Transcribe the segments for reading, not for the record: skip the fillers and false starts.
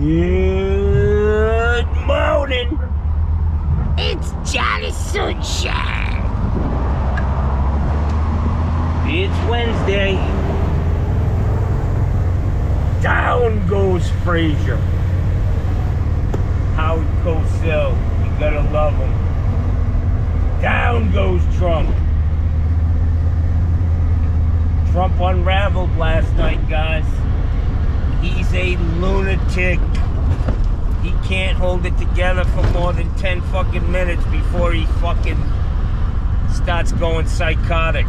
Good morning. It's Johnny Sunshine. It's Wednesday. Down goes Frazier. Howard Cosell, you gotta love him. Down goes Trump. Trump unraveled last night, guys. He's a lunatic. He can't hold it together for more than 10 fucking minutes before he fucking starts going psychotic.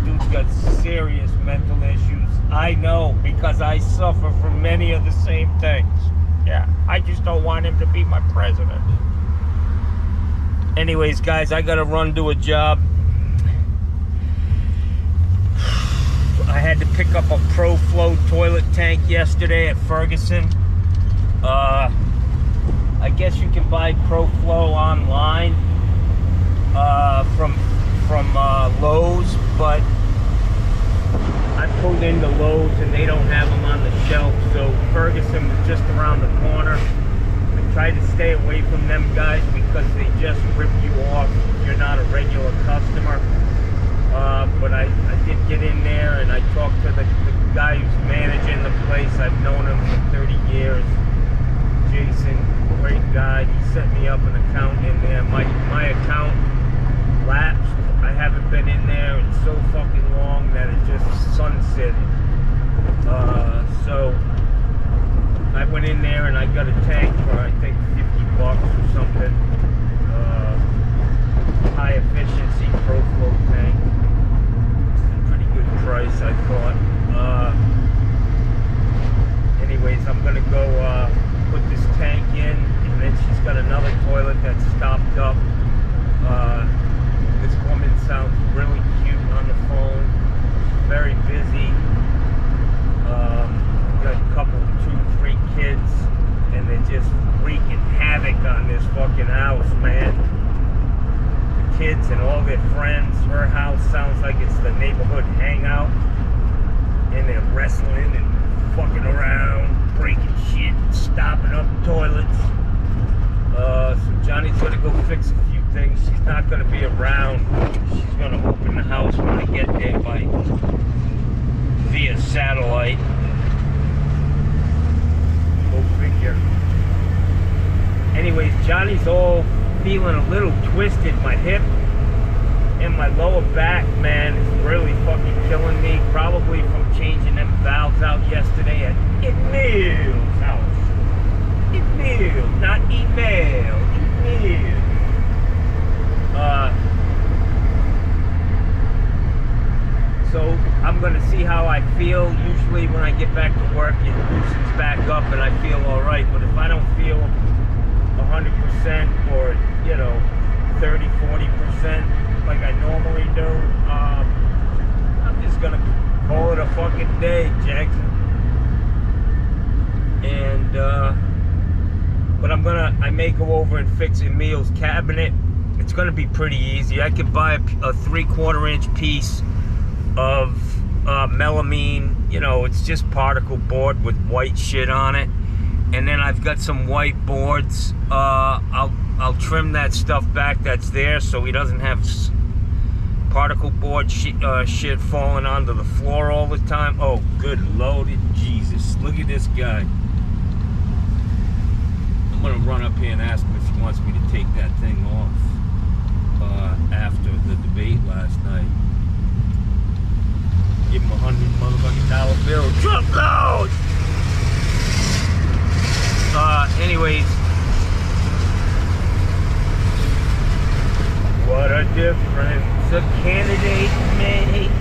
Dude's got serious mental issues. I know, because I suffer from many of the same things. Yeah, I just don't want him to be my president. Anyways, guys, I gotta run to a job. I had to pick up a ProFlow toilet tank yesterday at Ferguson. I guess you can buy ProFlow online from Lowe's, but I pulled into Lowe's and they don't have them on the shelf, so Ferguson was just around the corner. I tried to stay away from them guys because they just rip you off if you're not a regular customer. But I did get in there and I talked to the guy who's managing the place. I've known him for 30 years. Jason, great guy. He set me up an account in there. My account lapsed. I haven't been in there in so fucking long that it just sunsetted. So I went in there and I got a tank for I think $50 or something. High efficiency ProFlow tank. Price, I thought. Anyways, I'm gonna go put this tank in, and then she's got another toilet that's stopped up. This woman sounds really cute on the phone. She's very busy. Got a couple, 2, 3 kids, and they're just wreaking havoc on this fucking house, man. Kids and all their friends. Her house sounds like it's the neighborhood hangout, and they're wrestling and fucking around, breaking shit, stopping up toilets. So Johnny's gonna go fix a few things. She's not gonna be around. She's gonna open the house when I get there via satellite. Go figure. Anyways, Johnny's all feeling a little twisted. My hip and my lower back, man, is really fucking killing me. Probably from changing them valves out yesterday at Emil's house. Emil, not email. Emil. So I'm gonna see how I feel. Usually when I get back to work, it loosens back up and I feel all right. But if I don't feel 100% or, 30-40% like I normally do, I'm just gonna call it a fucking day, Jackson. And but I may go over and fix Emil's cabinet. It's gonna be pretty easy. I could buy a 3/4 inch piece of melamine. It's just particle board with white shit on it. And then I've got some white boards. I'll trim that stuff back that's there so he doesn't have particle board shit falling onto the floor all the time. Oh, good loaded Jesus. Look at this guy. I'm gonna run up here and ask him if he wants me to take that thing off after the debate last night. Give him $100 motherfucking bill. Trump load! Anyways, what a difference a candidate makes.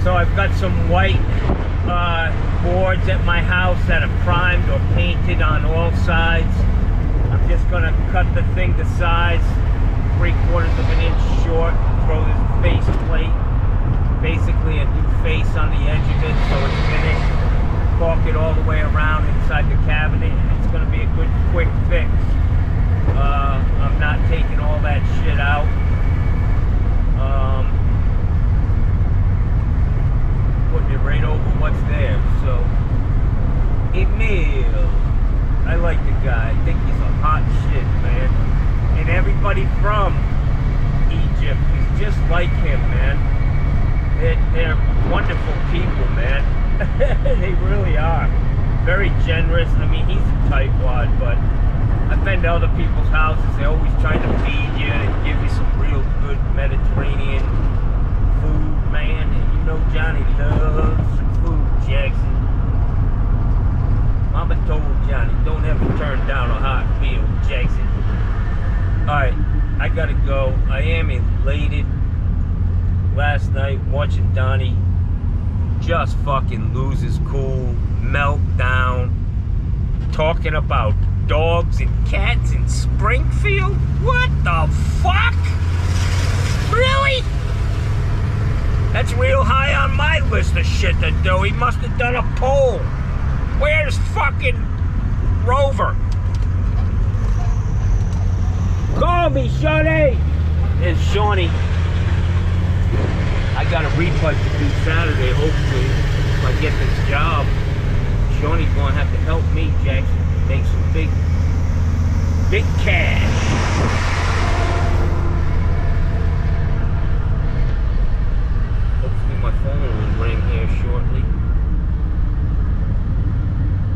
So I've got some white boards at my house that are primed or painted on all sides. I'm just gonna cut the thing to size, 3/4 of an inch short, throw this face plate, basically a new face on the edge of it so it's finished. Caulk it all the way around inside the cabinet, and it's going to be a good quick fix. I'm not taking all that shit out. Putting it right over what's there. Emil. I like the guy. I think he's a hot shit, man. And everybody from Egypt is just like him, man. They're wonderful people, man. They really are. Very generous. I mean, he's a tightwad, but I've been to other people's houses. They're always trying to feed you and give you some real good Mediterranean food, man. And you know Johnny loves some food, Jackson. Mama told Johnny, don't ever turn down a hot meal, Jackson. Alright, I gotta go. I am elated. Last night, watching Donnie just fucking lose his cool, melt down, talking about dogs and cats in Springfield? What the fuck? Really? That's real high on my list of shit to do. He must have done a poll. Where's fucking Rover? Call me, Shawnee! There's Shawnee. I got a reputt to do Saturday, hopefully, if I get this job. Shawnee's gonna have to help me, Jackson, make some big cash. Hopefully my phone will ring here shortly.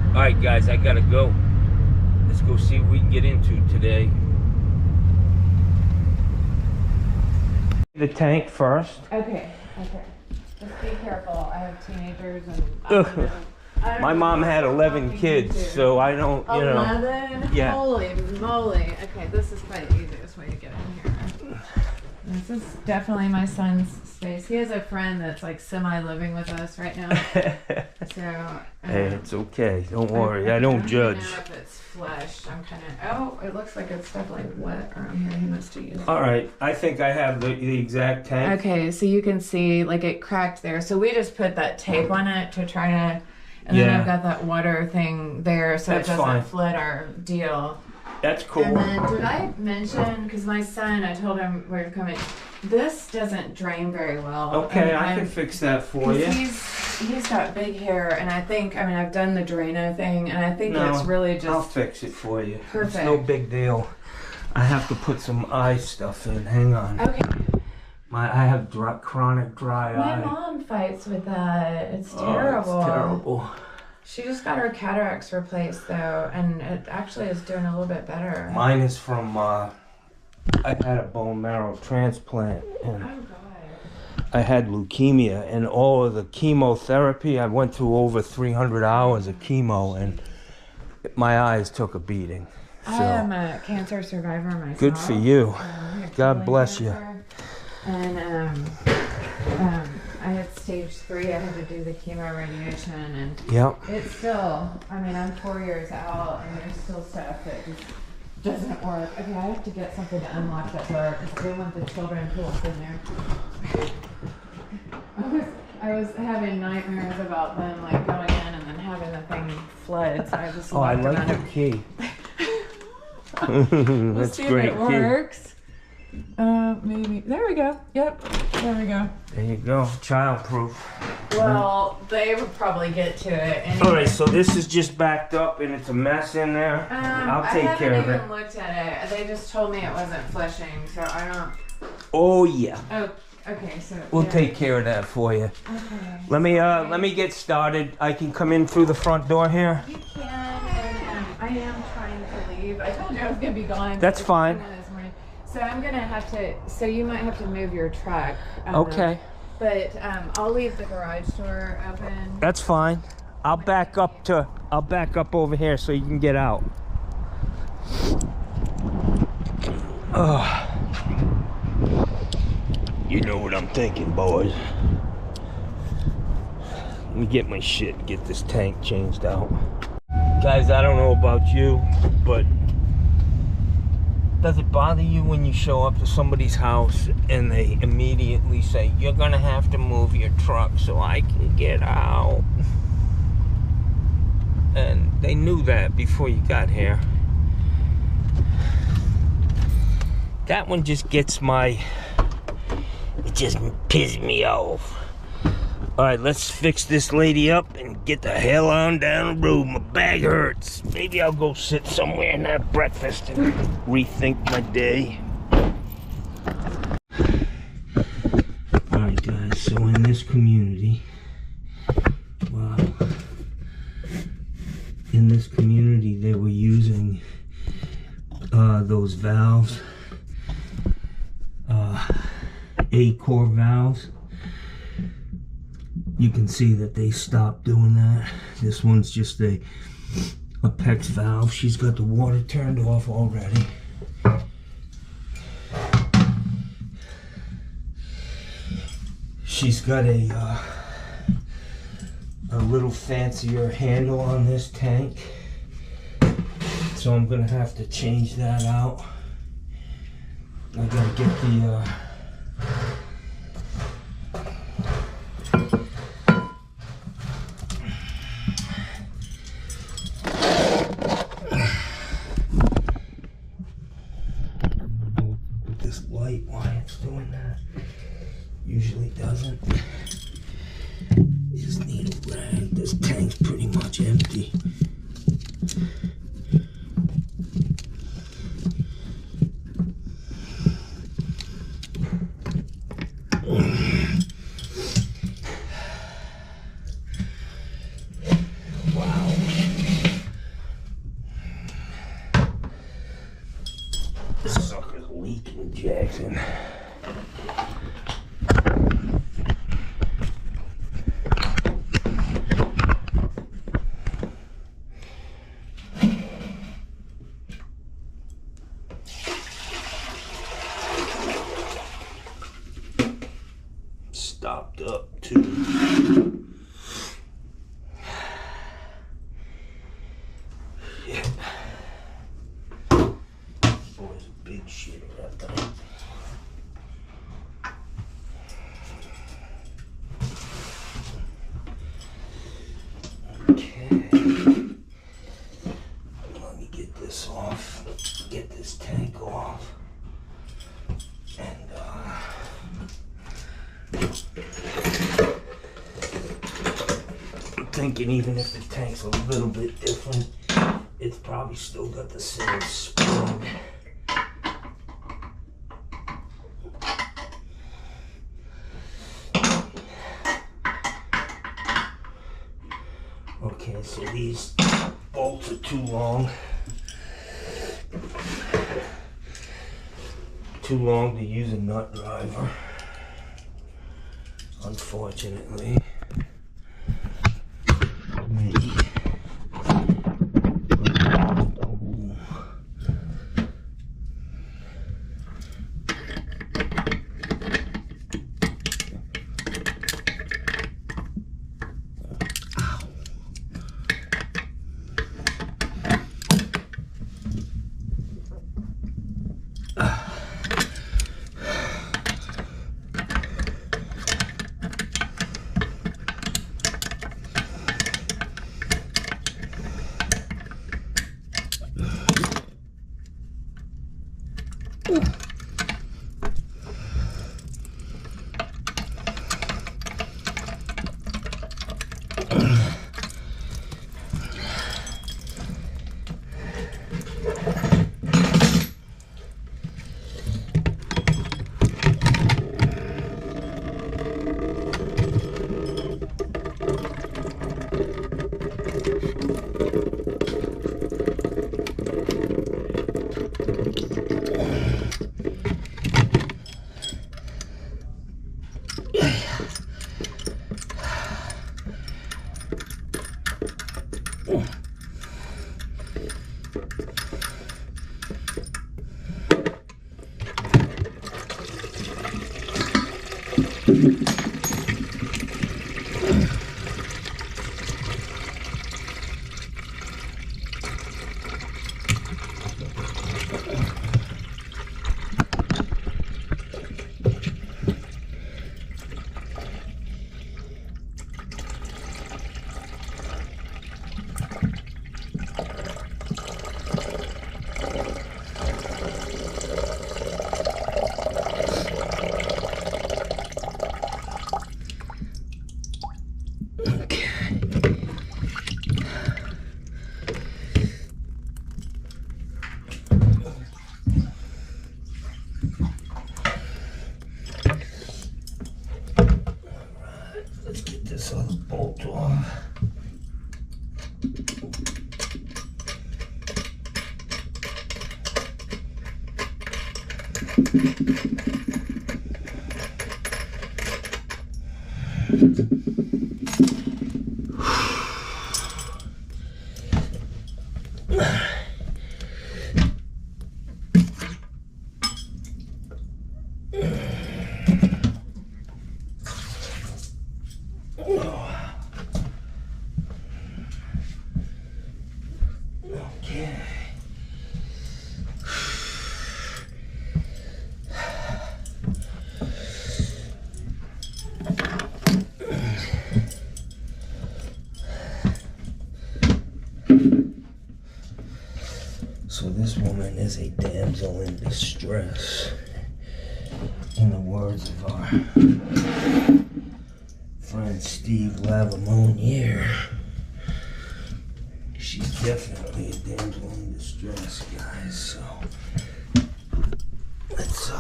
Alright guys, I gotta go. Let's go see what we can get into today. The tank first. Okay. Just be careful. I have teenagers and my mom had 11 kids, so I don't, you know. 11? Yeah. Holy moly. Okay, this is probably the easiest way to get in here. This is definitely my son's space. He has a friend that's like semi-living with us right now. So. Hey, it's okay. Don't worry. I don't judge. I don't know if it's flushed. I'm kind of. Oh, it looks like it's definitely wet around here. He must have used it. All right. I think I have the exact tank. Okay, so you can see like it cracked there. So we just put that tape on it to try to. And then I've got that water thing there, so it doesn't flood our deal. That's cool. And then did I mention, because my son, I told him we were coming, this doesn't drain very well. Okay, I can fix that for you. He's got big hair, and I think, I mean, I've done the Drano thing, and I think it's really just... I'll fix it for you. Perfect. It's no big deal. I have to put some eye stuff in. Hang on. Okay. I have chronic dry eye. My mom fights with that. It's terrible. It's terrible. She just got her cataracts replaced, though, and it actually is doing a little bit better. Mine is from, I had a bone marrow transplant, and I had leukemia, and all of the chemotherapy, I went through over 300 hours of chemo, and my eyes took a beating. So, I am a cancer survivor myself. Good for you. God bless you. And I had stage 3. I had to do the chemo radiation, and it's still, I mean, I'm 4 years out, and there's still stuff that just doesn't work. Okay, I have to get something to unlock that door, because I don't want the children to walk in there. I was having nightmares about them, like, going in and then having the thing flood, so I just I like the key. Let's see great if it works. Maybe. There we go. Yep. There we go. There you go. Childproof. Well, they would probably get to it anyway. Alright, so this is just backed up and it's a mess in there. I'll take care of it. I haven't even looked at it. They just told me it wasn't flushing, so I don't... Oh, yeah. Oh, okay, so... We'll take care of that for you. Okay. Let me get started. I can come in through the front door here. You can, and I am trying to leave. I told you I was going to be gone. That's fine. So I'm going to have to, so you might have to move your truck. Okay. But I'll leave the garage door open. That's fine. I'll back up over here so you can get out. You know what I'm thinking, boys. Let me get my shit and get this tank changed out. Guys, I don't know about you, but does it bother you when you show up to somebody's house and they immediately say, you're gonna have to move your truck so I can get out? And they knew that before you got here. That one just gets it just pisses me off. Alright, let's fix this lady up and get the hell on down the road. My back hurts. Maybe I'll go sit somewhere and have breakfast and rethink my day. Alright guys, so in this community, wow, in this community they were using those valves, A-core valves. You can see that they stopped doing that. This one's just a PEX valve. She's got the water turned off already. She's got a little fancier handle on this tank, so I'm gonna have to change that out. I gotta get the this light, why it's doing that. Usually doesn't. Just need a rag. This tank's pretty much empty. Wow. This sucker's leaking, Jackson. Stopped up too. Shit. Boy's a big shit that thing. Okay. Let me get this off. Get this tank off. And I'm thinking even if the tank's a little bit different, it's probably still got the same spring. Okay, so these bolts are too long. Too long to use a nut driver, unfortunately. Get this other bolt off. So this woman is a damsel in distress, in the words of our friend Steve Lavamonier. She's definitely a damsel in distress, guys, so let's,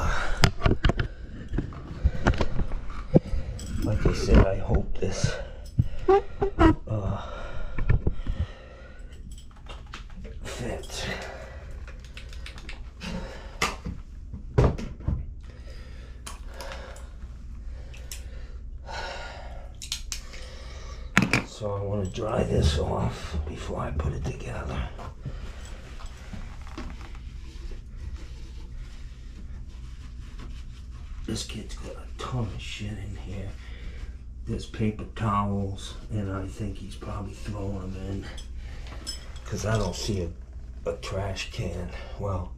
like I said, I hope this, fits. So I want to dry this off before I put it together. This kid's got a ton of shit in here. There's paper towels, and I think he's probably throwing them in, because I don't see a trash can. Well,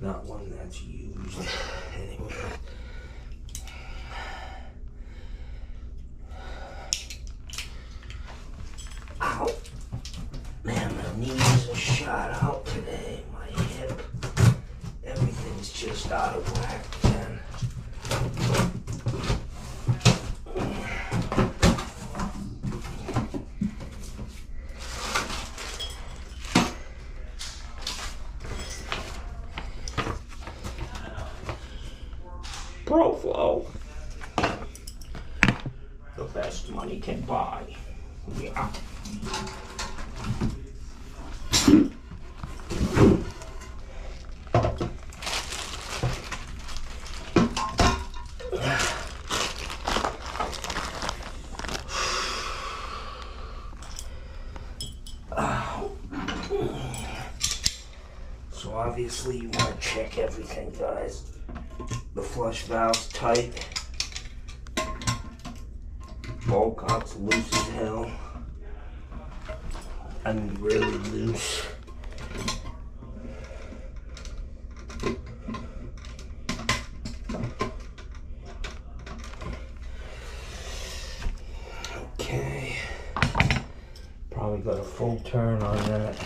not one that's used. Anyway. Ow. Man, my knees are shot out today. My hip. Everything's just out of whack, man. ProFlow. The best money can buy. Yeah. So obviously you want to check everything, guys. The flush valve's tight. Ball cock's loose as hell. I mean, really loose. Okay. Probably got a full turn on that.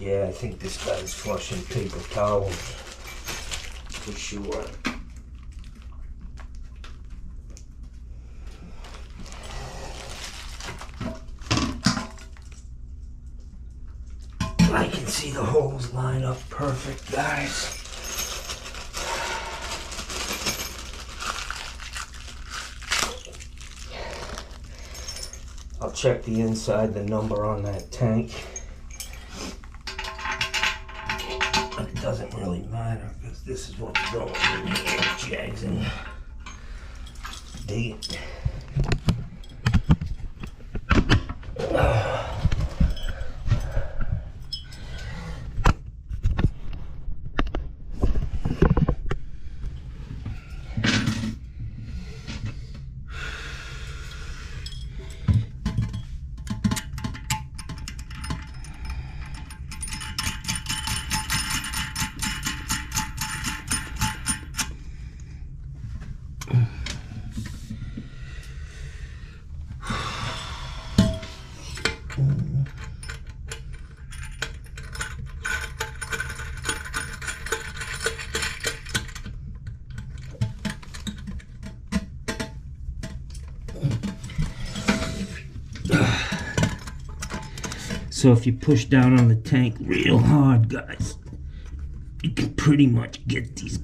Yeah, I think this guy's flushing paper towels for sure. I can see the holes line up perfect, guys. I'll check the inside, the number on that tank. But it doesn't really matter because this is what's going in here, Jags, and dig it. So if you push down on the tank real hard, guys, you can pretty much get these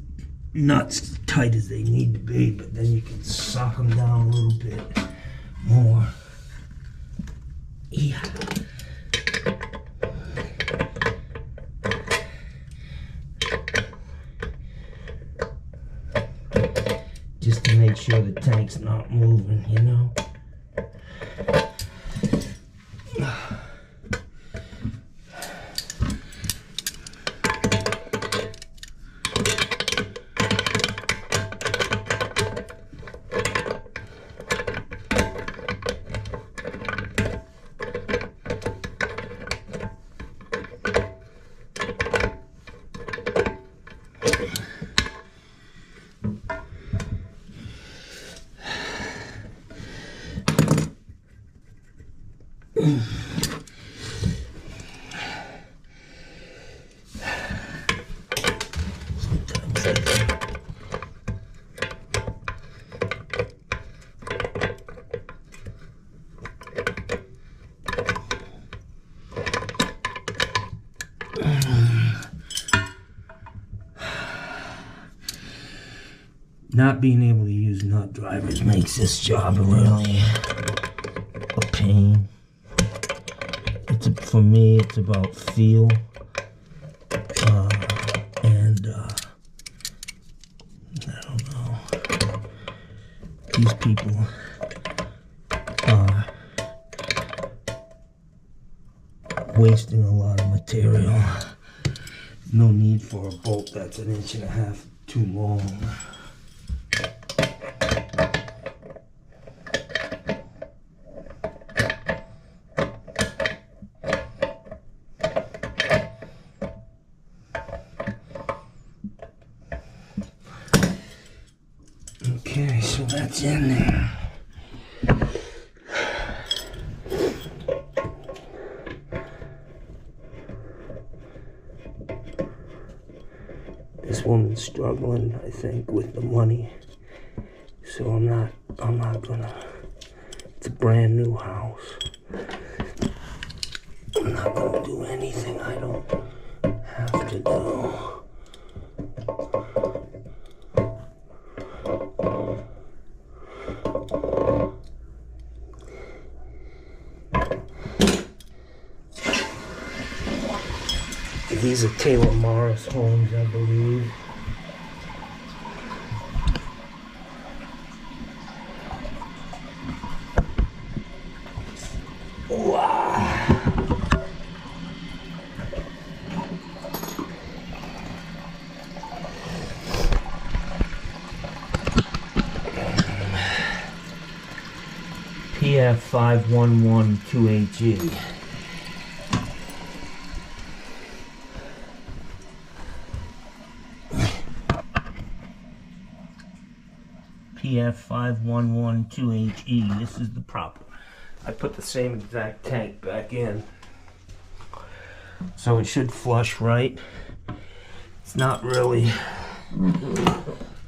nuts as tight as they need to be, but then you can suck them down a little bit more. Yeah. Just to make sure the tank's not moving, you know? Not being able to use nut drivers makes this job really a pain. For me, it's about feel and I don't know. These people are wasting a lot of material. No need for a bolt that's 1.5 inches too long. Okay, so that's in there. This woman's struggling, I think, with the money. So I'm not gonna, it's a brand new house. I'm not gonna do anything I don't have to do. These are Taylor Morris homes, I believe. Wow. PF 5112HE. PF 5112HE. This is the proper. I put the same exact tank back in, so it should flush right. It's not really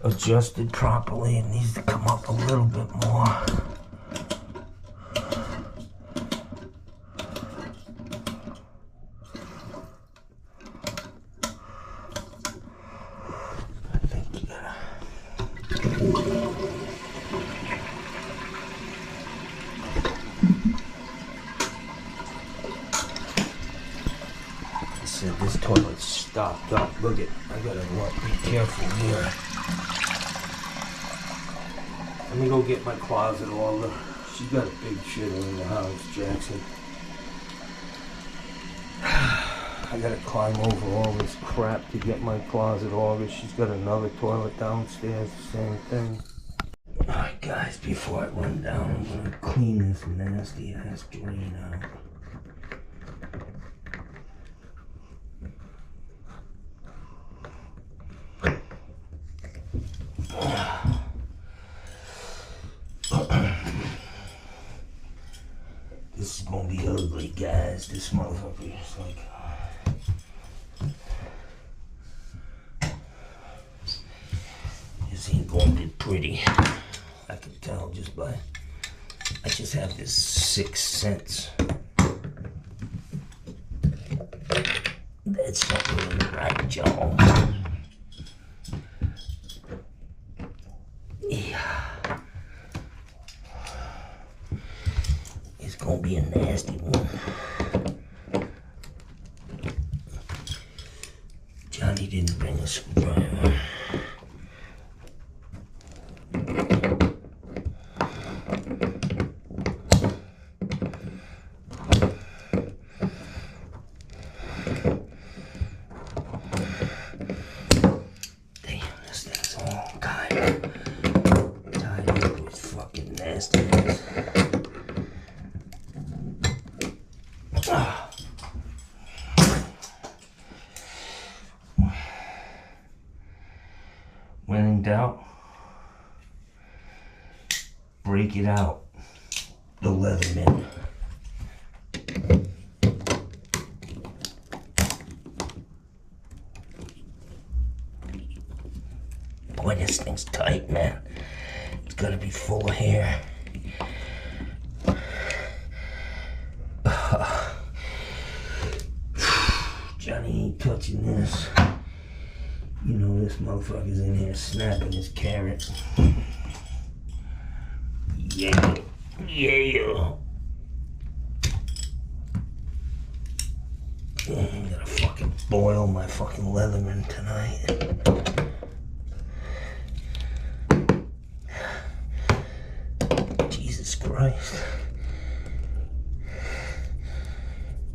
adjusted properly. It needs to come up a little bit more. I think you gotta. This toilet's stopped up. Look at, I gotta be careful here. Let me go get my closet auger. She's got a big shitter in the house, Jackson. I gotta climb over all this crap to get my closet auger. She's got another toilet downstairs, the same thing. Alright guys, before I run down, I'm gonna clean this nasty ass drain out. This is gonna be ugly, guys. This motherfucker is like... This ain't gonna be pretty. I can tell just by... I just have this 6th sense. nasty one. Johnny didn't bring a screwdriver. When in doubt, break it out. The Leatherman. Boy, this thing's tight, man. It's gotta be full of hair. Johnny ain't touching this. You know this motherfucker's in here snapping his carrot. Yeah. Yeah. I'm gonna fucking boil my fucking Leatherman tonight. Jesus Christ.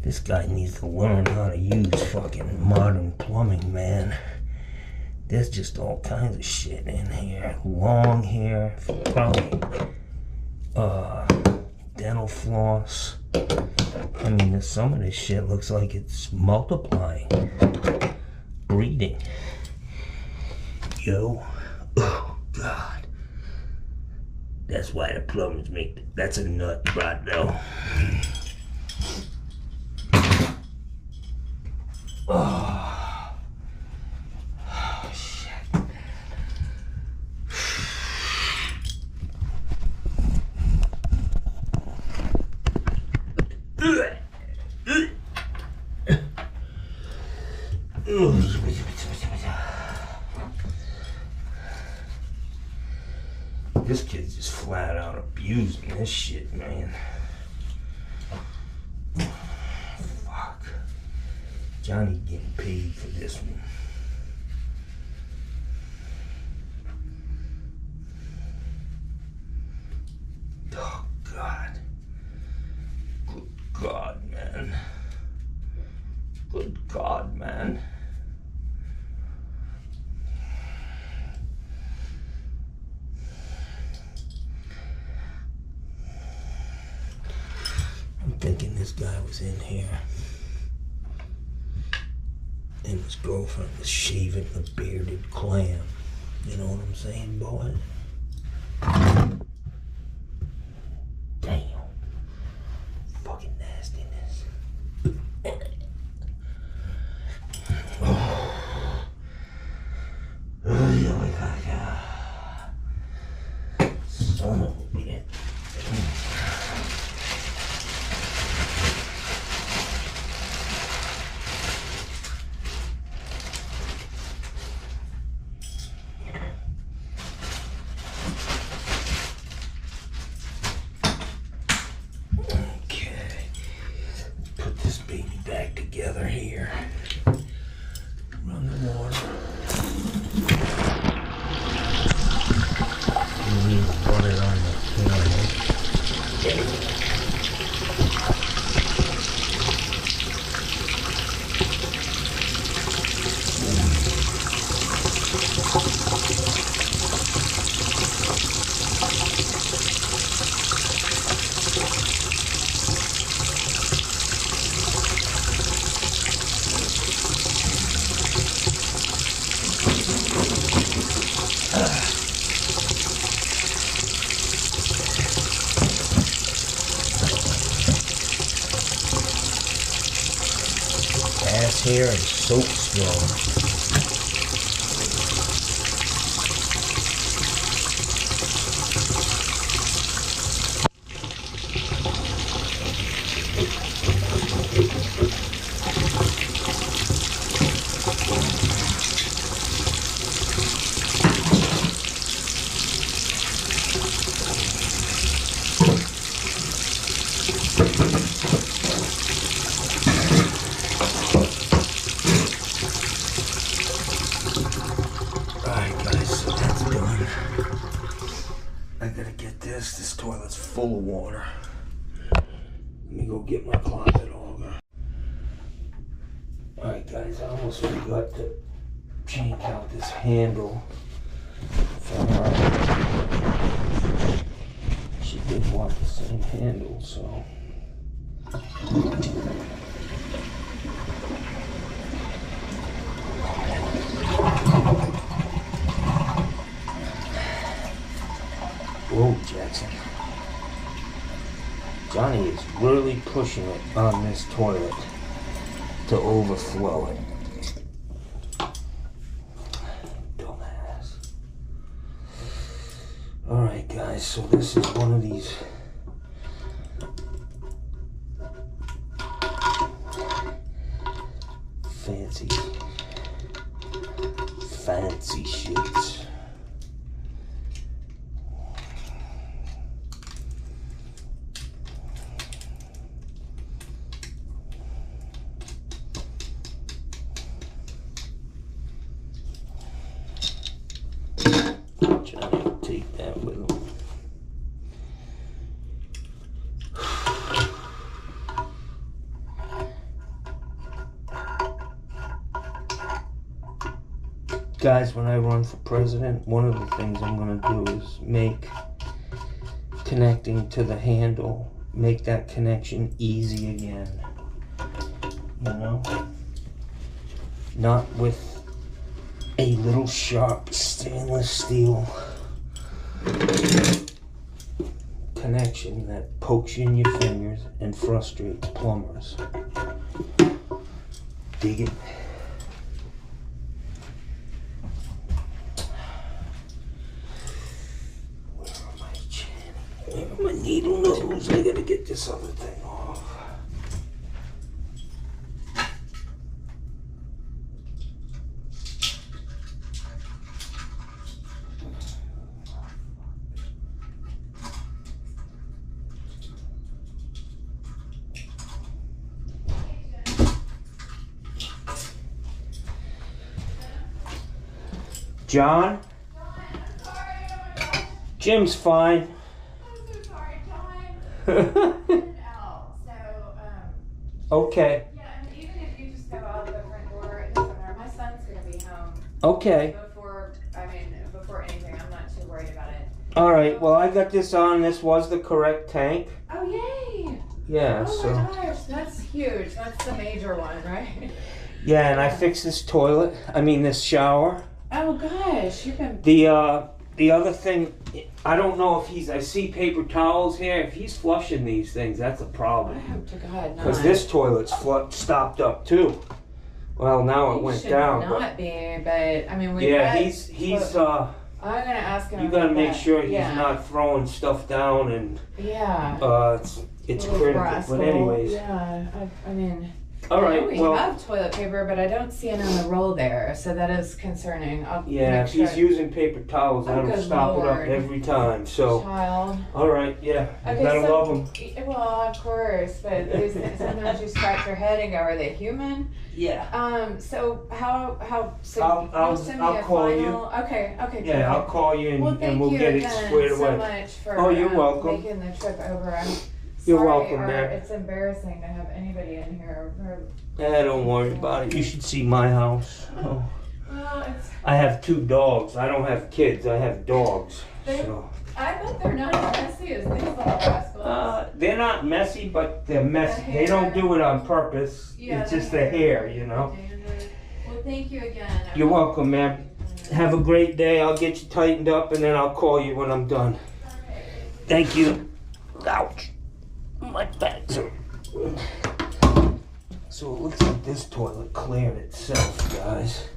This guy needs to learn how to use fucking modern plumbing, man. There's just all kinds of shit in here. Long hair, probably dental floss. I mean, some of this shit looks like it's multiplying, breeding. Yo, oh God. That's why the plumbers make that's a nut right though. Oh, shit. This kid's just flat out abusing this shit, man. Fuck. Johnny getting paid for this one. Oh, God. Good God, man. Good God, man. I'm thinking this guy was in here and his girlfriend was shaving a bearded clam. You know what I'm saying, boy? Damn. Fucking nastiness. Son of a bitch. Back together here. Run the water. You need to put it on the camera. There we go. Ass hair and soap straw. water. Let me go get my closet auger. Alright guys, I almost forgot to change out this handle for her. She did want the same handle, so. Whoa, Jackson. Johnny is really pushing it on this toilet to overflow it. Dumbass. Alright guys, so this is one of these fancy shits. Johnny will take that with him. Guys, when I run for president, one of the things I'm going to do is make connecting to the handle, make that connection easy again. You know? Not with a little sharp stainless steel connection that pokes you in your fingers and frustrates plumbers. Dig it? Where are my needle nose? I gotta get this other thing off. John? Jim's fine. Okay. Yeah, and even if you just go out the front door, it doesn't matter. My son's gonna be home. Okay. Before anything, I'm not too worried about it. All right. Well, I got this on. This was the correct tank. Oh yay! Yeah. Oh so. my gosh, that's huge. That's the major one, right? Yeah, and I fixed this toilet. I mean, this shower. Oh gosh, you've been. The other thing, I don't know if I see paper towels here. If he's flushing these things, that's a problem. I hope to God not. Because this toilet's stopped up too. Well, now it went down. Not be, but I mean, he's. I'm gonna ask him. You gotta make sure he's not throwing stuff down and. Yeah. It's critical. Rascal. But anyways. Yeah, I mean. All right. We have toilet paper, but I don't see it on the roll there, so that is concerning. If he's using paper towels, that'll stop it up every time. So. Child. All right. Yeah. You gotta love them. Well, of course, but sometimes you scratch your head and go, "Are they human?" Yeah. So how? So I'll send me a call final. you. Okay. Yeah, I'll call you and we'll get it squared away. Thank you again so much for you're welcome. making the trip over. You're welcome, man. It's embarrassing to have anybody in here. Don't worry about it. You should see my house. Oh. Well, I have 2 dogs. I don't have kids. I have dogs. So. I bet they're not as messy as these little rascals. They're not messy, but they're messy. They don't do it on purpose. Yeah, it's just the hair, you know. Well, thank you again. You're welcome, man. Have a great day. I'll get you tightened up, and then I'll call you when I'm done. Thank you. Ouch. My back's hurt. So it looks like this toilet cleared itself, guys.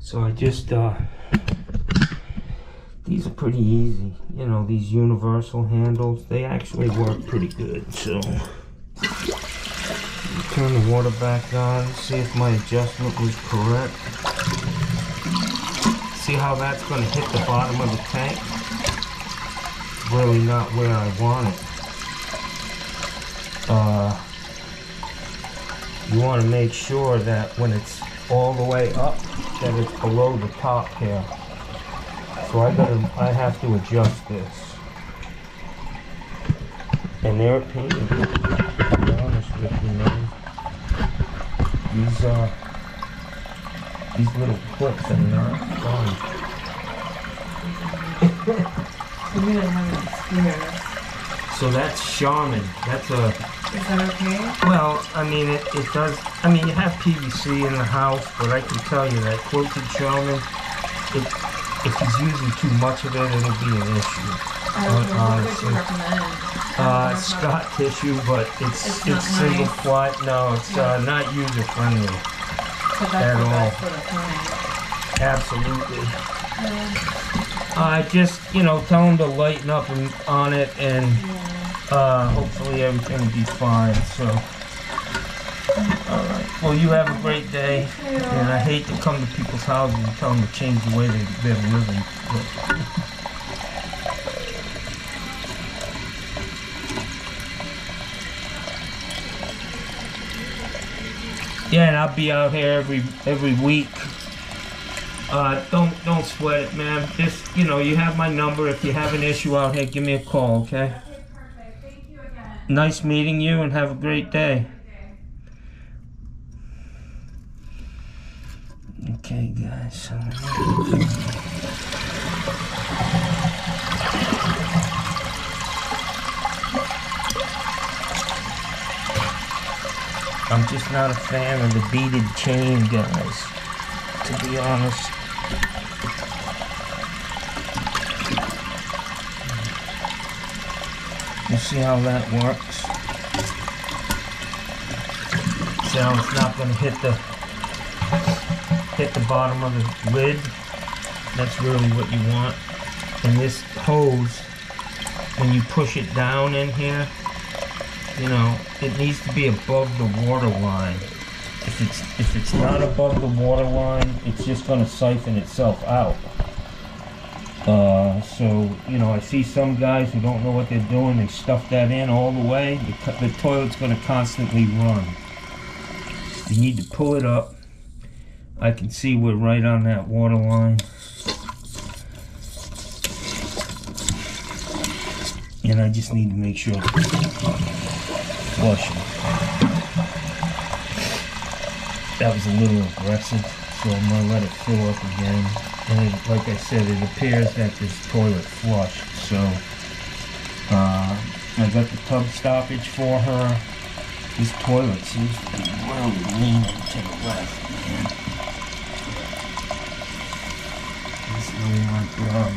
So I just, these are pretty easy. You know, these universal handles, they actually work pretty good, so. Turn the water back on, see if my adjustment was correct. See how that's going to hit the bottom of the tank? Really not where I want it. you want to make sure that when it's all the way up, that it's below the top here. So I have to adjust this. And they're a pain, to be honest with you, man. These little clips are not fun. I'm gonna have it square. So that's Charmin. That's a... Is that okay? Well, I mean, it does... I mean, you have PVC in the house, but I can tell you that quilted Charmin, if he's using too much of it, it'll be an issue. What would you recommend? Scott tissue, but it's single nice. ply. No, it's not user friendly So that's at the all. best for the toning. Absolutely. Just, you know, tell him to lighten up on it, and hopefully everything will be fine. So, all right. Well, you have a great day. And I hate to come to people's houses and tell them to change the way they're living. Yeah, and I'll be out here every week. Don't sweat it, man. Just, you know, you have my number. If you have an issue out here, give me a call, okay? Okay, perfect. Thank you again. Nice meeting you, and have a great day. Okay, guys. I'm just not a fan of the beaded chain, guys, to be honest. You see how that works? See how it's not going to hit the bottom of the lid? That's really what you want. And this hose, when you push it down in here, you know, it needs to be above the water line. If it's not above the water line, it's just going to siphon itself out. So, you know, I see some guys who don't know what they're doing. They stuff that in all the way. The toilet's going to constantly run. You need to pull it up. I can see we're right on that water line. And I just need to make sure it's flushing. That was a little aggressive, so I'm going to let it fill up again. And it, like I said, it appears that this toilet flushed, so I got the tub stoppage for her. This toilet seems to be really leaning to the left, man. This really not good.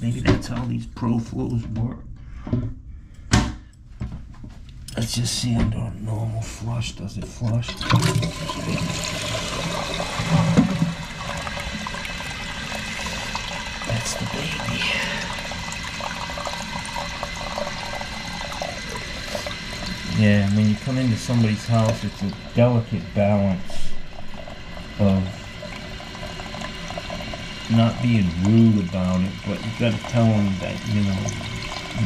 Maybe that's how these Pro Flows work. Let's just see under a normal flush. Does it flush? That's the baby. Yeah, when you come into somebody's house, it's a delicate balance of not being rude about it, but you gotta tell them that, you know,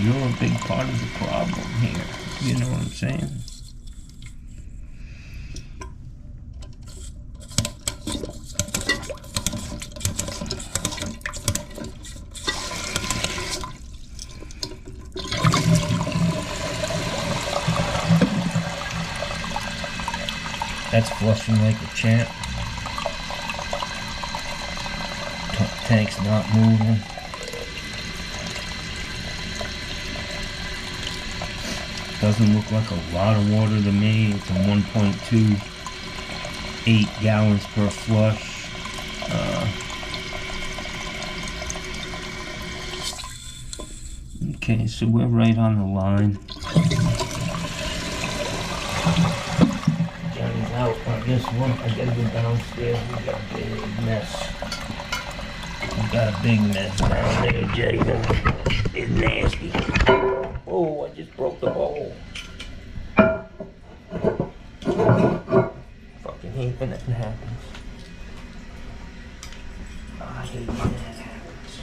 you're a big part of the problem here. You know what I'm saying? That's flushing like a champ. Tank's not moving. Doesn't look like a lot of water to me. It's a 1.28 gallons per flush. Okay, so we're right on the line. Johnny's out on this one. I gotta go downstairs. We got a big mess. We got a big mess down there, Jay. It's nasty. Oh, I just broke the bowl. Fucking hate when that happens. I hate when that happens.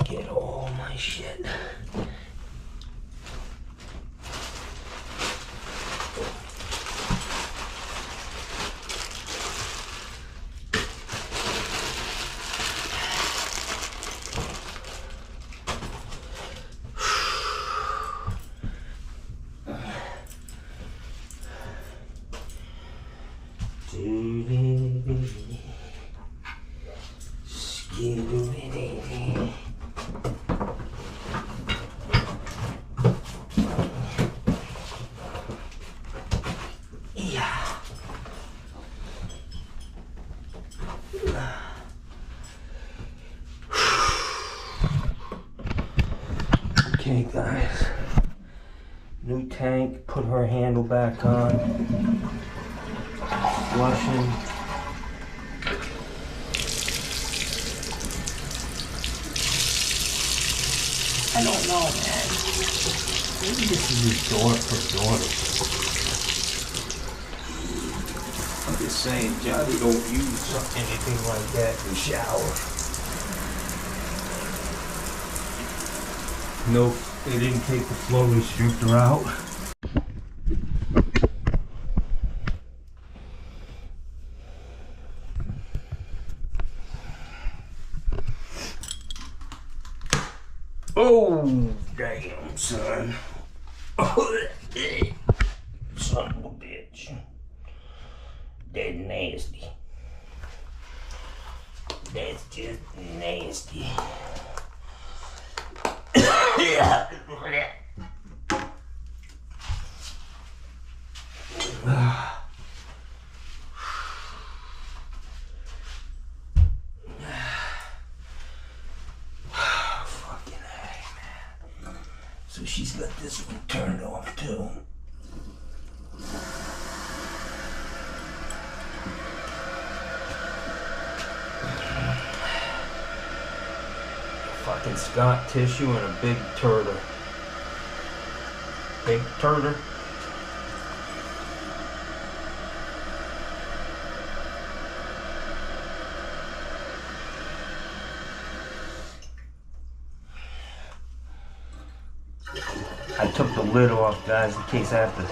Get all my shit. Okay guys, new tank, put her handle back on, flushing. I don't know, man. Maybe this is his daughter. I'm just saying, Johnny don't use anything like that in the shower. Nope, they didn't take the flow restrictor out. Oh, damn, son. Son of a bitch. That's nasty. That's just nasty. So she's got this one turned off too. Fucking Scott tissue and a big turtle. Big turtle. I took the lid off, guys, in case I have to.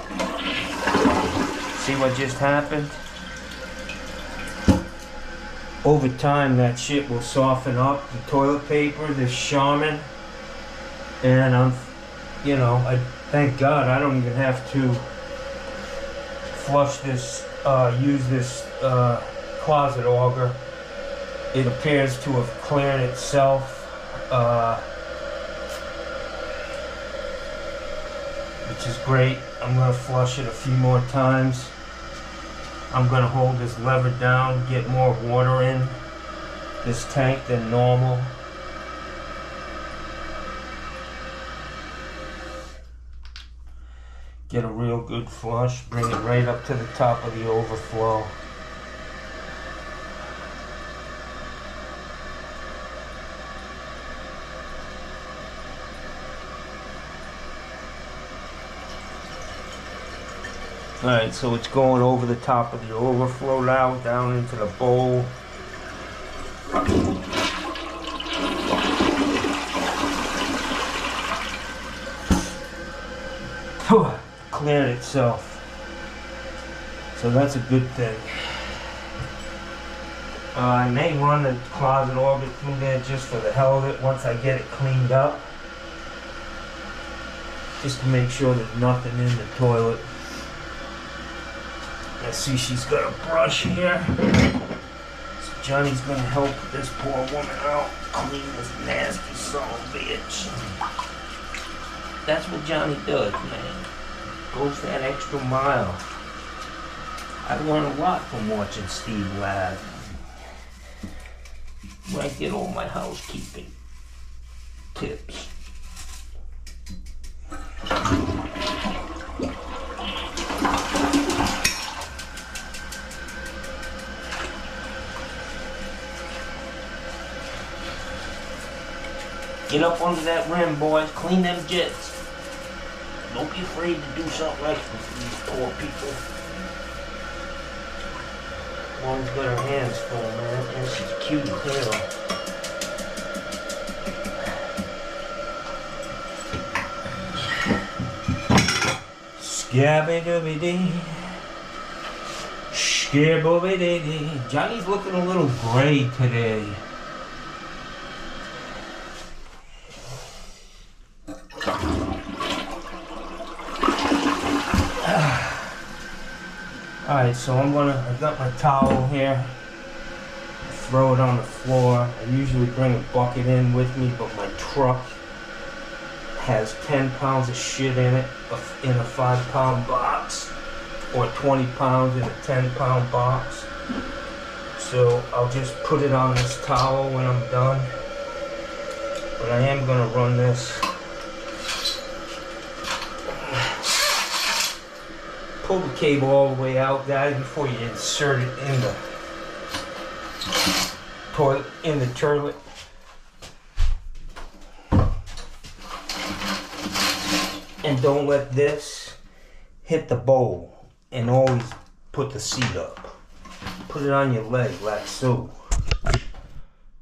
See what just happened? Over time, that shit will soften up the toilet paper, this Charmin, and I thank God I don't even have to flush this, use this closet auger. It appears to have cleared itself. Which is great. I'm going to flush it a few more times. I'm going to hold this lever down, get more water in this tank than normal. Get a real good flush, bring it right up to the top of the overflow. Alright, so it's going over the top of the overflow now, down into the bowl. Cleared itself. So that's a good thing. I may run the closet auger through there just for the hell of it once I get it cleaned up. Just to make sure there's nothing in the toilet. I see she's got a brush here. So Johnny's gonna help this poor woman out, clean this nasty son of a bitch. That's what Johnny does, man. Goes that extra mile. I learn a lot from watching Steve laugh. Where I get all my housekeeping tips. Get up under that rim, boys. Clean them jets. Don't be afraid to do something like this for these poor people. One's got her hands full, man. And she's cute as hell. Scabby-dooby-dee. Scabby-dooby-dee. Johnny's looking a little gray today. Alright, so I got my towel here. Throw it on the floor. I usually bring a bucket in with me, but my truck has 10 pounds of shit in it, in a 5-pound box, or 20 pounds in a 10-pound box. So I'll just put it on this towel when I'm done. But I am gonna run this. Pull the cable all the way out, guys, before you insert it in the toilet. And don't let this hit the bowl, and always put the seat up. Put it on your leg like so.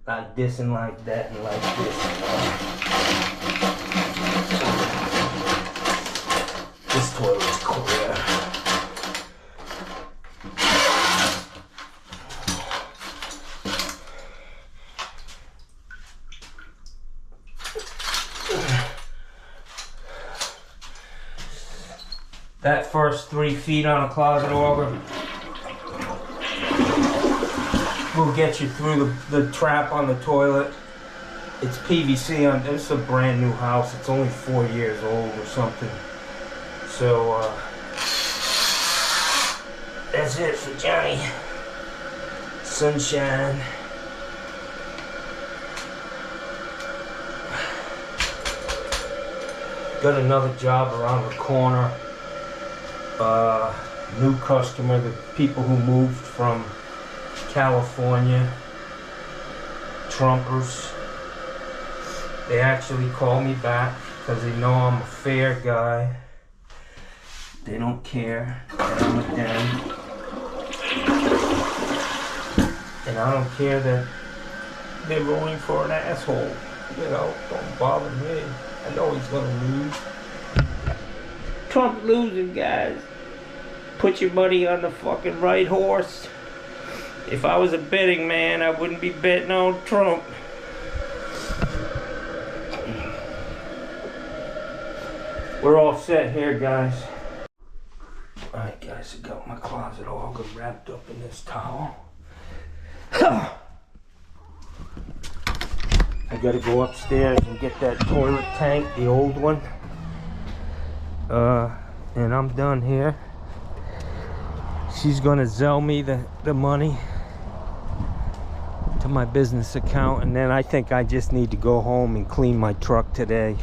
Like this and like that and like this. This toilet's clear. That first 3 feet on a closet auger will get you through the trap on the toilet. It's PVC on this is a brand new house. It's only 4 years old or something. So that's it for Johnny. Sunshine. Got another job around the corner. New customer, the people who moved from California, Trumpers. They actually call me back because they know I'm a fair guy. They don't care that I'm a den. And I don't care that they're rolling for an asshole. You know, don't bother me. I know he's gonna lose. Trump losing, guys. Put your money on the fucking right horse. If I was a betting man, I wouldn't be betting on Trump. We're all set here, guys. Alright, guys, I got my closet all wrapped up in this towel. I gotta go upstairs and get that toilet tank, the old one. And I'm done here. She's gonna Zelle me the money to my business account, and then I think I just need to go home and clean my truck today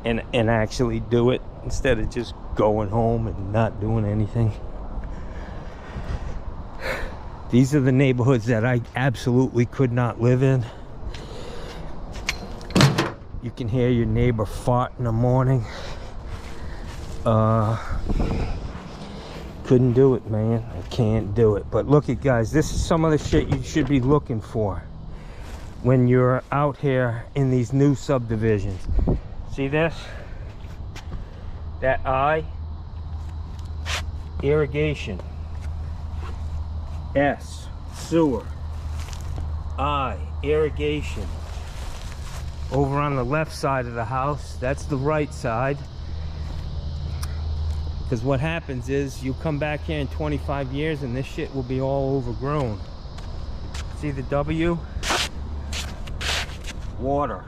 and actually do it instead of just going home and not doing anything. These are the neighborhoods that I absolutely could not live in. You can hear your neighbor fart in the morning. Couldn't do it, man. I can't do it. But look at, guys, this is some of the shit you should be looking for when you're out here in these new subdivisions. See this? That I, irrigation. S, sewer. I, irrigation. Over on the left side of the house, that's the right side. Because what happens is you come back here in 25 years and this shit will be all overgrown. See the W? Water.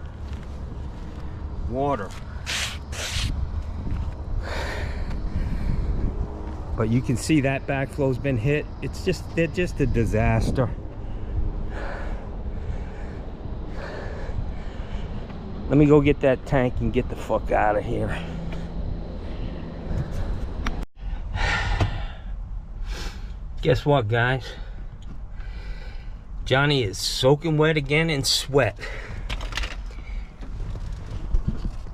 Water. But you can see that backflow's been hit. They're just a disaster. Let me go get that tank and get the fuck out of here. Guess what, guys? Johnny is soaking wet again in sweat.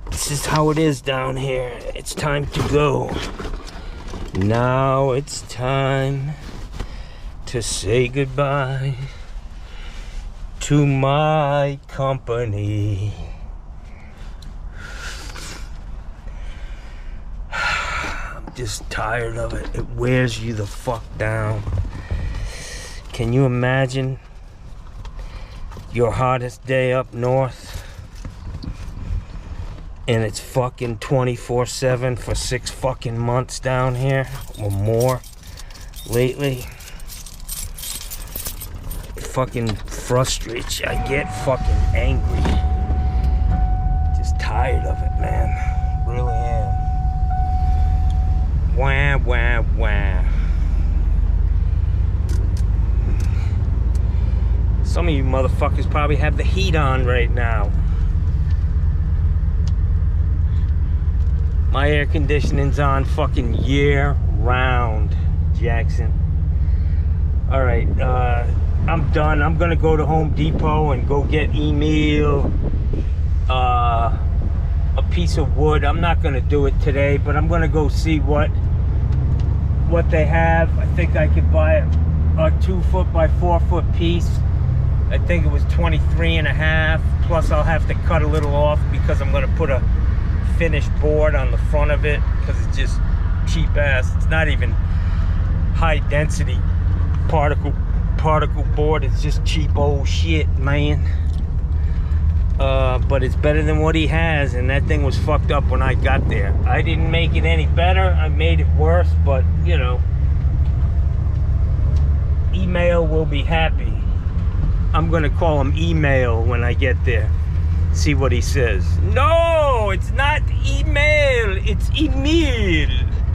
This is how it is down here. It's time to go. Now it's time to say goodbye to my company. I'm just tired of it. It wears you the fuck down. Can you imagine your hottest day up north and it's fucking 24/7 for 6 fucking months down here or more lately? It fucking frustrates you. I get fucking angry. Just tired of it, man. Really am. Wah, wah, wah. Some of you motherfuckers probably have the heat on right now. My air conditioning's on fucking year round, Jackson. All right, I'm done. I'm gonna go to Home Depot and go get Emil a piece of wood. I'm not gonna do it today, but I'm gonna go see what they have. I think I could buy a 2 foot by 4 foot piece. I think it was 23.5. Plus I'll have to cut a little off because I'm gonna put a finished board on the front of it because it's just cheap ass. It's not even high density particle board. It's just cheap old shit, man. But it's better than what he has, and that thing was fucked up when I got there. I didn't make it any better. I made it worse, but you know, email will be happy. I'm gonna call him email when I get there. See what he says. No, it's not email. It's Emil.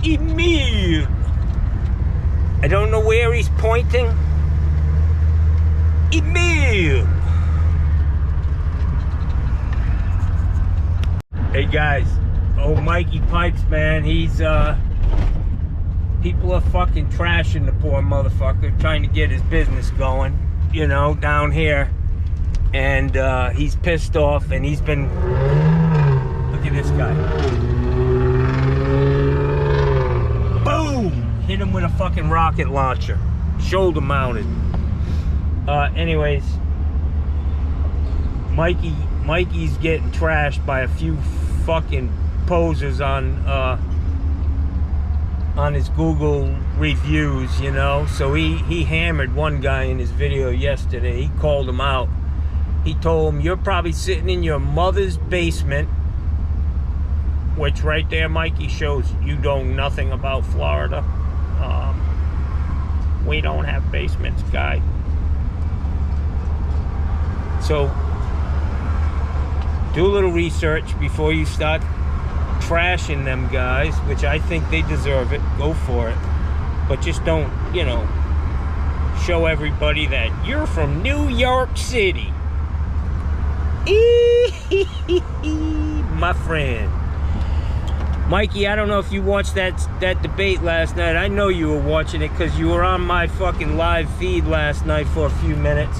Emil. I don't know where he's pointing. Emil. Hey guys, oh Mikey Pipes, man, he's people are fucking trashing the poor motherfucker, trying to get his business going, you know, down here, and he's pissed off, and he's been, look at this guy, boom, hit him with a fucking rocket launcher, shoulder mounted. Anyways, Mikey's getting trashed by a few fucking posers on his Google reviews, you know. So he hammered one guy in his video yesterday. He called him out. He told him, you're probably sitting in your mother's basement, which right there, Mikey, shows you know nothing about Florida. We don't have basements, guy. So do a little research before you start trashing them guys, which I think they deserve it. Go for it. But just don't, you know, show everybody that you're from New York City. My friend. Mikey, I don't know if you watched that debate last night. I know you were watching it because you were on my fucking live feed last night for a few minutes.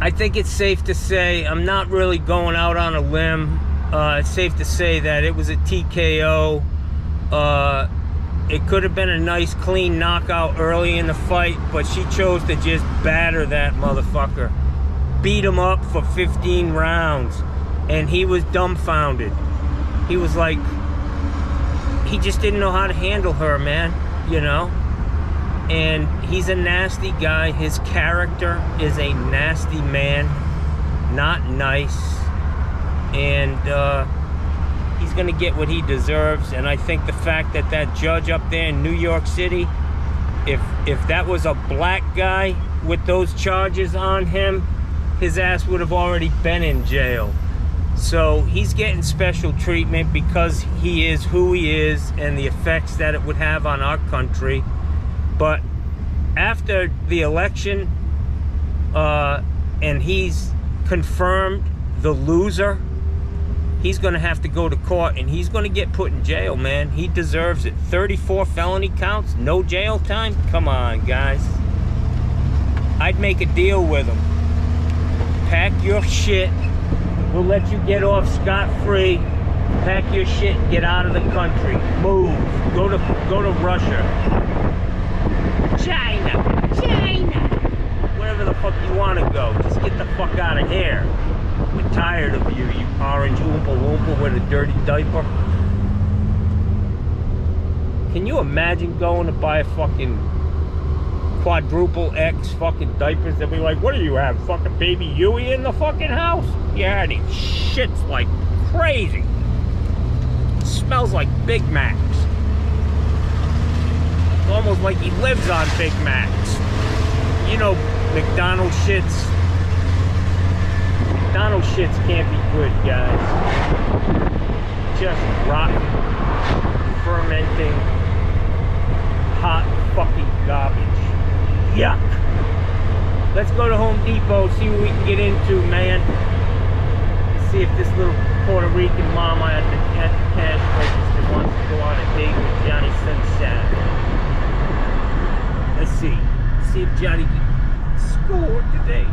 I think it's safe to say, I'm not really going out on a limb, it's safe to say that it was a TKO. It could have been a nice clean knockout early in the fight, but she chose to just batter that motherfucker. Beat him up for 15 rounds, and he was dumbfounded. He was like, he just didn't know how to handle her, man, you know? And he's a nasty guy. His character is a nasty man, not nice. And he's gonna get what he deserves. And I think the fact that that judge up there in New York City, if that was a black guy with those charges on him, his ass would have already been in jail. So he's getting special treatment because he is who he is and the effects that it would have on our country. But after the election, and he's confirmed the loser, he's going to have to go to court, and he's going to get put in jail, man. He deserves it. 34 felony counts, no jail time? Come on, guys. I'd make a deal with him. Pack your shit. We'll let you get off scot-free. Pack your shit and get out of the country. Move. Go to Russia. China, wherever the fuck you want to go, just get the fuck out of here. We're tired of you, you orange oompa loompa with a dirty diaper. Can you imagine going to buy a fucking quadruple X fucking diapers? They'll be like, what do you have, fucking baby Huey in the fucking house? Yeah, he shits like crazy. Smells like Big Macs. It's almost like he lives on Big Macs. You know, McDonald's shits. McDonald's shits can't be good, guys. Just rotten, fermenting, hot fucking garbage. Yuck. Let's go to Home Depot, see what we can get into, man. See if this little Puerto Rican mama at the cash register wants to go on a date with Johnny Sunshine. Let's see. See if Johnny can score today.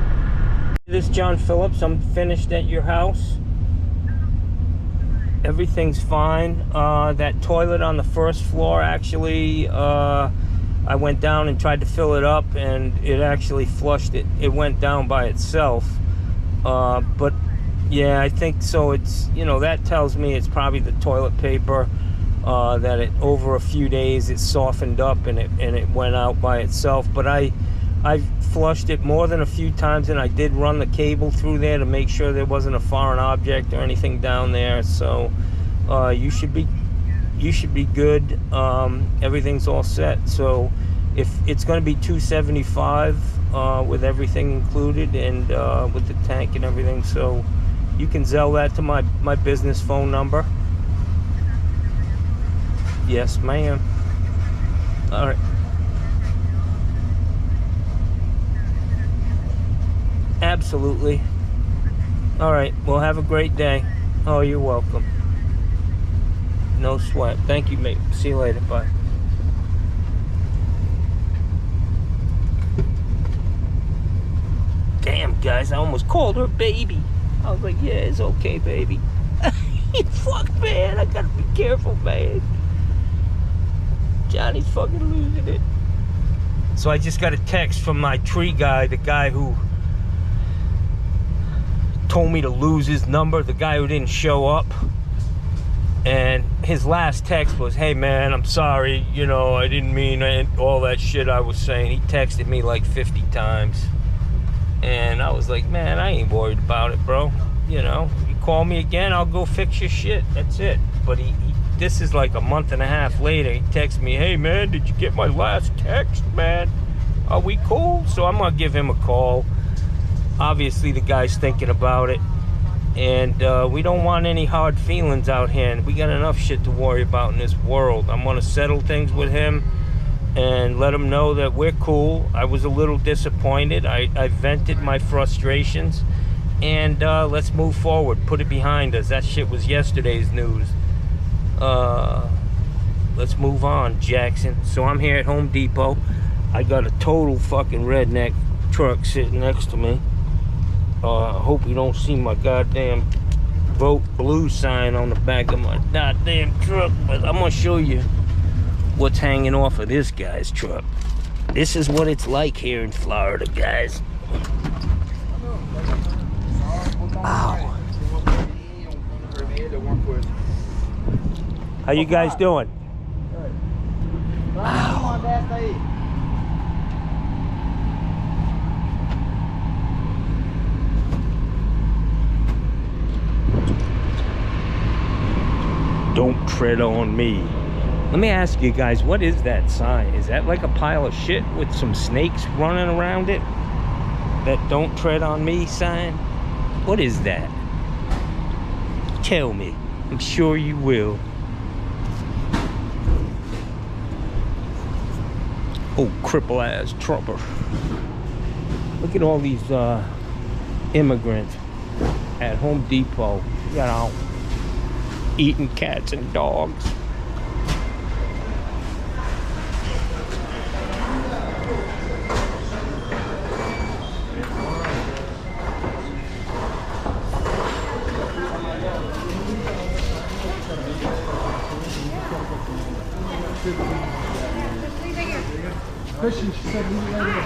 This is John Phillips. I'm finished at your house. Everything's fine. That toilet on the first floor, actually, I went down and tried to fill it up, and it actually flushed it. It went down by itself. But yeah, I think so. It's, you know, that tells me it's probably the toilet paper, that it, over a few days, it softened up and it went out by itself. But I flushed it more than a few times, and I did run the cable through there to make sure there wasn't a foreign object or anything down there. So you should be good. Everything's all set. So if it's going to be $275 with everything included, and with the tank and everything, so you can Zelle that to my business phone number. Yes, ma'am. All right. Absolutely. All right. Well, have a great day. Oh, you're welcome. No sweat. Thank you, mate. See you later. Bye. Damn, guys, I almost called her baby. I was like, yeah, it's okay, baby. Fuck, man. I gotta be careful, man. Johnny's fucking losing it. So I just got a text from my tree guy, the guy who told me to lose his number, the guy who didn't show up. And his last text was, hey man, I'm sorry, you know, I didn't mean all that shit I was saying. He texted me like 50 times. And I was like, man, I ain't worried about it, bro. You know, you call me again, I'll go fix your shit. That's it. But this is like a month and a half later. He texted me, hey man, did you get my last text, man? Are we cool? So I'm gonna give him a call. Obviously the guy's thinking about it, and we don't want any hard feelings out here, and we got enough shit to worry about in this world. I'm gonna settle things with him and let him know that we're cool. I was a little disappointed. I vented my frustrations, and let's move forward, put it behind us. That shit was yesterday's news. Let's move on, Jackson. So I'm here at Home Depot. I got a total fucking redneck truck sitting next to me. I hope you don't see my goddamn vote blue sign on the back of my goddamn truck, but I'm gonna show you what's hanging off of this guy's truck. This is what it's like here in Florida, guys. Ow. How you guys doing? Ow. Don't tread on me. Let me ask you guys, what is that sign? Is that like a pile of shit with some snakes running around it? That don't tread on me sign? What is that? Tell me. I'm sure you will. Oh, cripple ass trumper. Look at all these immigrants at Home Depot, you know, eating cats and dogs. Christian, she said leave it right here.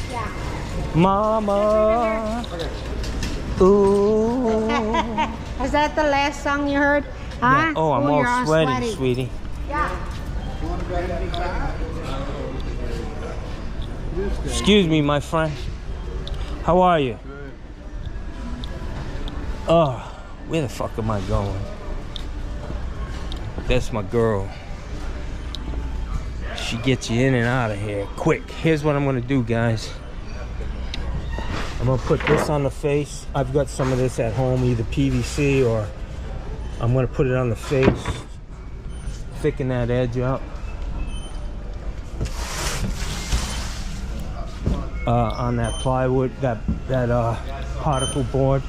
Yeah. Mama. Ooh. Is that the last song you heard? Huh? Yeah. Oh, I'm all you're sweaty, sweetie. Yeah. Excuse me, my friend. How are you? Oh, where the fuck am I going? That's my girl. She gets you in and out of here quick. Here's what I'm gonna do, guys. I'm gonna put this on the face. I've got some of this at home, either PVC or I'm gonna put it on the face, thicken that edge up. On that plywood, that particle board.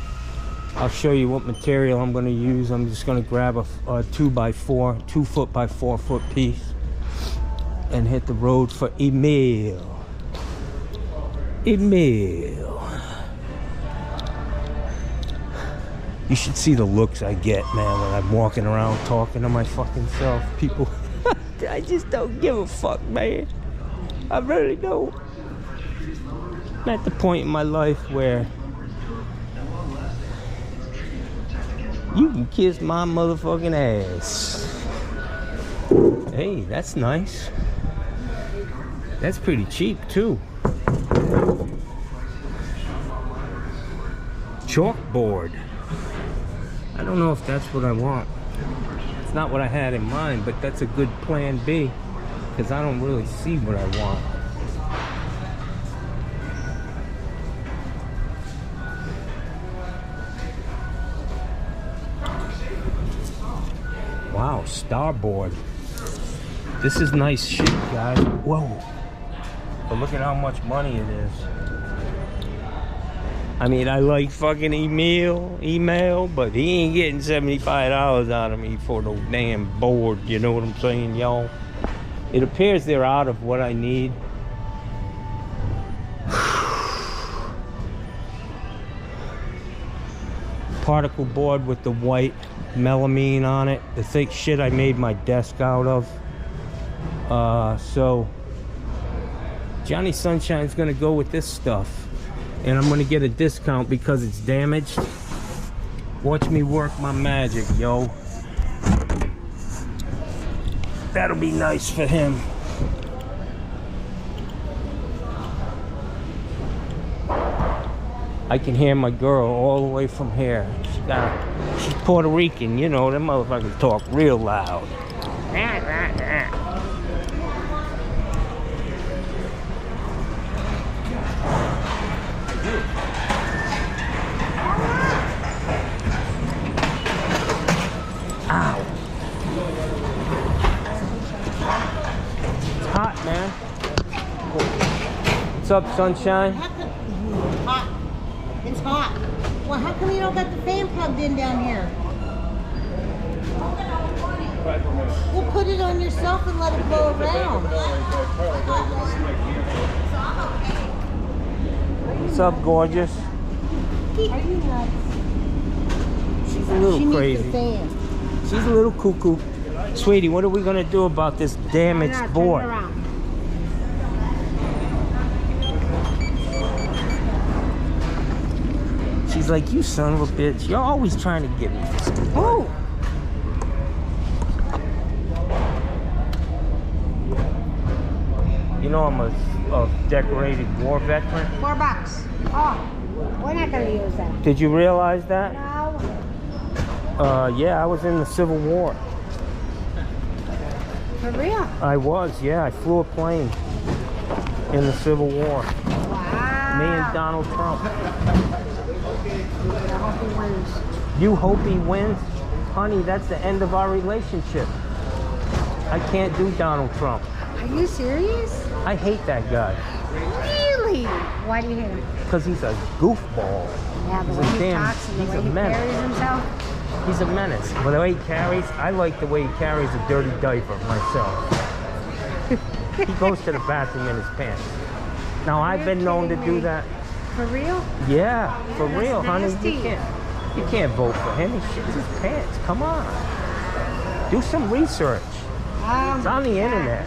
I'll show you what material I'm gonna use. I'm just gonna grab a 2x4, 2 foot by 4 foot piece and hit the road for Emil. Emil. You should see the looks I get, man, when I'm walking around talking to my fucking self. People, I just don't give a fuck, man. I really don't. I'm at the point in my life where you can kiss my motherfucking ass. Hey, that's nice. That's pretty cheap, too. Chalkboard. I don't know if that's what I want. It's not what I had in mind, but that's a good plan B, because I don't really see what I want. Wow, starboard. This is nice shit, guys. Whoa. But look at how much money it is. I mean, I like fucking email, but he ain't getting $75 out of me for no damn board. You know what I'm saying, y'all? It appears they're out of what I need. Particle board with the white melamine on it, the thick shit I made my desk out of. So Johnny Sunshine's gonna go with this stuff, and I'm gonna get a discount because it's damaged. Watch me work my magic, yo. That'll be nice for him. I can hear my girl all the way from here. She's Puerto Rican, you know, them motherfuckers talk real loud. Ow. It's hot, man. What's up, Sunshine? Hot. It's hot. Well, how come you don't got the fan plugged in down here? We'll put it on yourself and let it blow around. What's up, gorgeous? Are you nuts? She's a little She needs crazy. the fan. She's a little cuckoo. Sweetie, what are we gonna do about this damaged Turn board? around. She's like, you son of a bitch. You're always trying to get me. Oh! You know I'm a decorated war veteran. $4. Oh, we're not gonna use that. Did you realize that? No. Yeah, I was in the Civil War. For real? I was, yeah. I flew a plane in the Civil War. Wow. Me and Donald Trump. I hope he wins. You hope he wins? Honey, that's the end of our relationship. I can't do Donald Trump. Are you serious? I hate that guy. Really? Why do you hate him? Because he's a goofball. Yeah, the He's way a he damn- talks and he's the way a he menace. carries himself. He's a menace. But the way he carries, I like the way he carries a dirty diaper myself. He goes to the bathroom in his pants. Now, I've been known to do that. For real? Yeah, for That's real, honey. nasty. You can't vote for him. He shits his pants. Come on. Do some research. It's on the internet.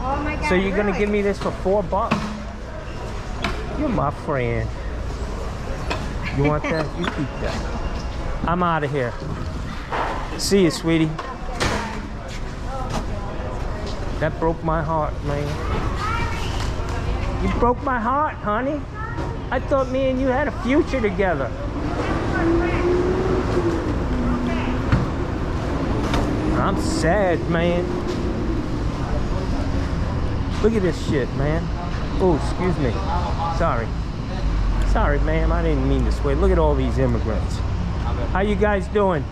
Oh my God. So you're gonna really? give me this for $4? You're my friend. You want that? You keep that. I'm out of here. See you, sweetie. That broke my heart, man. You broke my heart, honey. I thought me and you had a future together. I'm sad, man. Look at this shit, man. Oh, excuse me. Sorry. Sorry, ma'am. I didn't mean to swear. Look at all these immigrants. How you guys doing?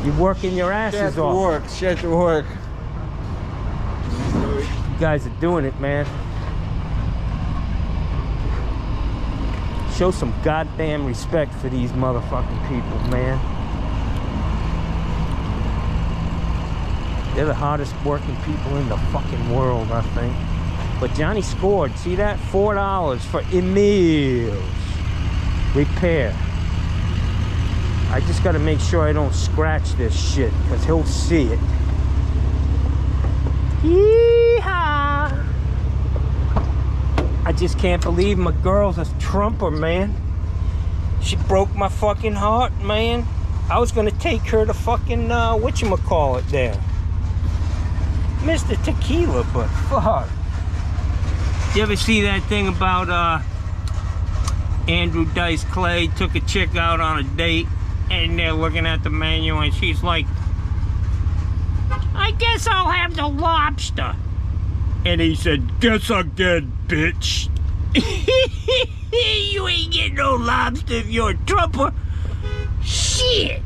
You working your asses off. Shit to work. You guys are doing it, man. Show some goddamn respect for these motherfucking people, man. They're the hardest working people in the fucking world, I think. But Johnny scored. See that? $4 for Emil's repair. I just gotta make sure I don't scratch this shit, because he'll see it. Yeehaw! I just can't believe my girl's a trumper, man. She broke my fucking heart, man. I was gonna take her to fucking, whatchamacallit there. Mr. Tequila, but fuck. You ever see that thing about, Andrew Dice Clay took a chick out on a date, and they're looking at the menu, and she's like, I guess I'll have the lobster. And he said, guess again, bitch. You ain't getting no lobster if you're a trumper. Shit.